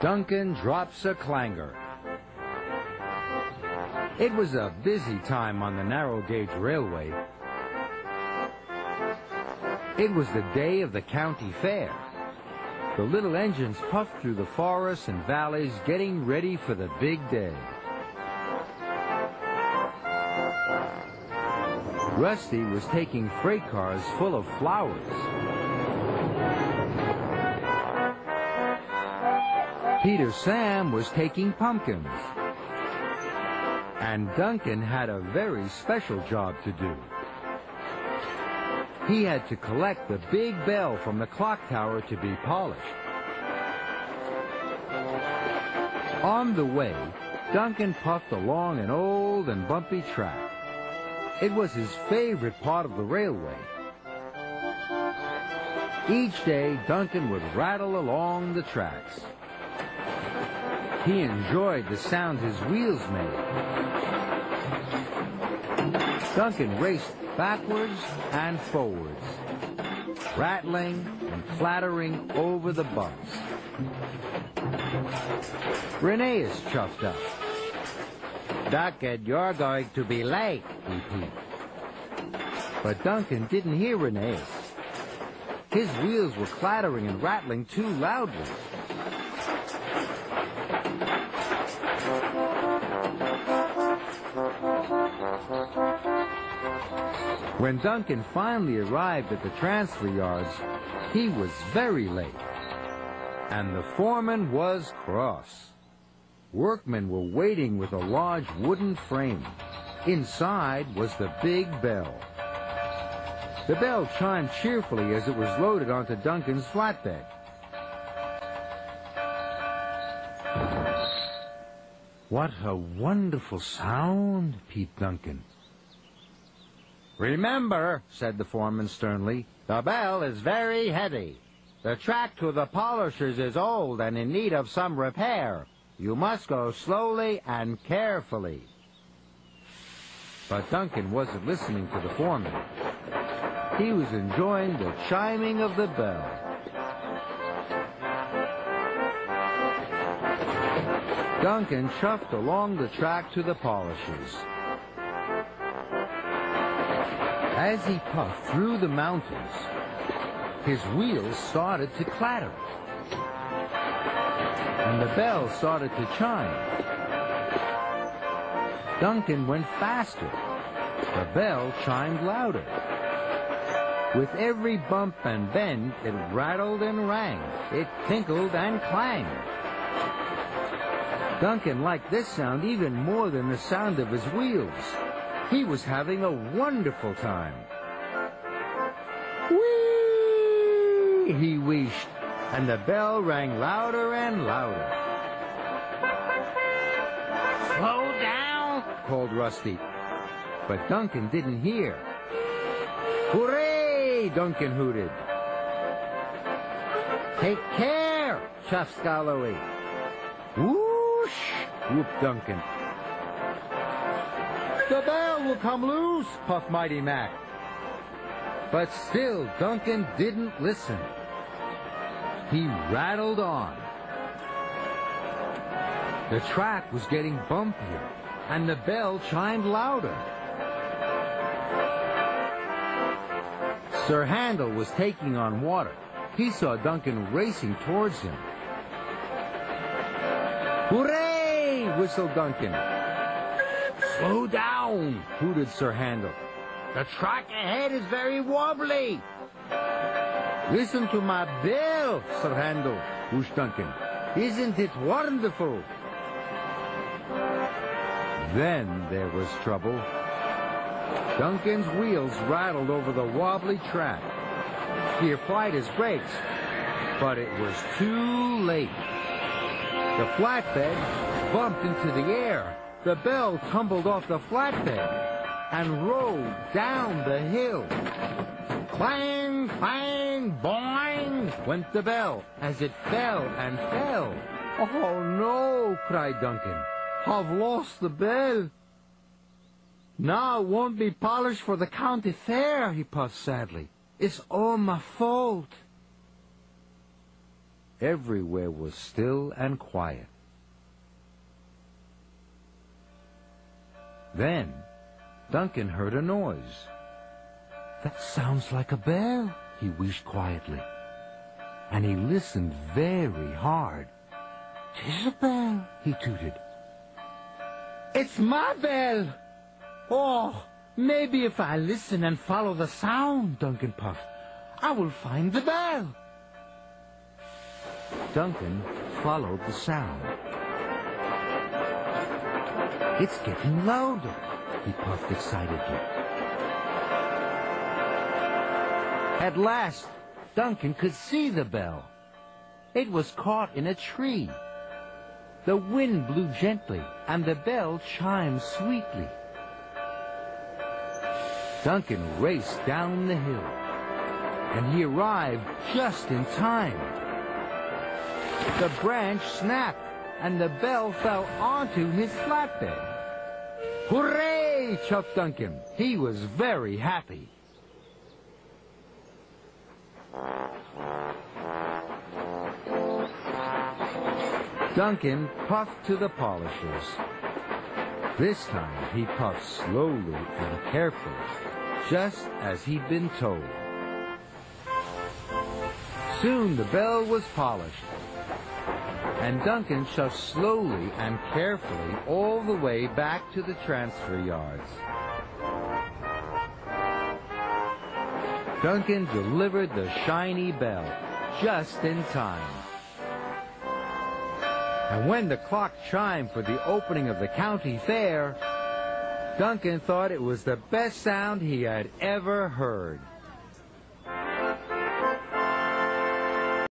Duncan drops a clanger. It was a busy time on the narrow gauge railway. It was the day of the county fair. The little engines puffed through the forests and valleys, getting ready for the big day. Rusty was taking freight cars full of flowers. Peter Sam was taking pumpkins. And Duncan had a very special job to do. He had to collect the big bell from the clock tower to be polished. On the way, Duncan puffed along an old and bumpy track. It was his favorite part of the railway. Each day, Duncan would rattle along the tracks. He enjoyed the sound his wheels made. Duncan raced backwards and forwards, rattling and clattering over the bumps. Rheneas chuffed up. "Duncan, you're going to be late," he peeped. But Duncan didn't hear Rheneas. His wheels were clattering and rattling too loudly. When Duncan finally arrived at the transfer yards, he was very late. And the foreman was cross. Workmen were waiting with a large wooden frame. Inside was the big bell. The bell chimed cheerfully as it was loaded onto Duncan's flatbed. "What a wonderful sound," peeped Duncan. "Remember," said the foreman sternly, "the bell is very heavy. The track to the polishers is old and in need of some repair. You must go slowly and carefully." But Duncan wasn't listening to the foreman. He was enjoying the chiming of the bell. Duncan chuffed along the track to the polishers. As he puffed through the mountains, his wheels started to clatter, and the bell started to chime. Duncan went faster. The bell chimed louder. With every bump and bend, it rattled and rang. It tinkled and clanged. Duncan liked this sound even more than the sound of his wheels. He was having a wonderful time. Whee! He wheeshed, and the bell rang louder and louder. "Slow down!" called Rusty. But Duncan didn't hear. "Hooray!" Duncan hooted. "Take care!" chuffed Galore. "Whoosh!" whooped Duncan. "The bell will come loose," puffed Mighty Mac. But still Duncan didn't listen. He rattled on. The track was getting bumpier, and the bell chimed louder. Sir Handel was taking on water. He saw Duncan racing towards him. "Hooray!" whistled Duncan. "Slow down!" hooted Sir Handel. "The track ahead is very wobbly." "Listen to my bell, Sir Handel," whooshed Duncan. "Isn't it wonderful?" Then there was trouble. Duncan's wheels rattled over the wobbly track. He applied his brakes, but it was too late. The flatbed bumped into the air. The bell tumbled off the flatbed and rolled down the hill. Clang, clang, boing, went the bell as it fell and fell. "Oh, no," cried Duncan. "I've lost the bell. Now it won't be polished for the county fair," he puffed sadly. "It's all my fault." Everywhere was still and quiet. Then, Duncan heard a noise. "That sounds like a bell," he wished quietly. And he listened very hard. "'Tis a bell," he tooted. "It's my bell! Oh, maybe if I listen and follow the sound," Duncan puffed, "I will find the bell." Duncan followed the sound. "It's getting louder," he puffed excitedly. At last, Duncan could see the bell. It was caught in a tree. The wind blew gently, and the bell chimed sweetly. Duncan raced down the hill, and he arrived just in time. The branch snapped, and the bell fell onto his flatbed. "Hooray!" choked Duncan. He was very happy. Duncan puffed to the polishers. This time he puffed slowly and carefully, just as he'd been told. Soon the bell was polished, and Duncan shoved slowly and carefully all the way back to the transfer yards. Duncan delivered the shiny bell just in time. And when the clock chimed for the opening of the county fair, Duncan thought it was the best sound he had ever heard.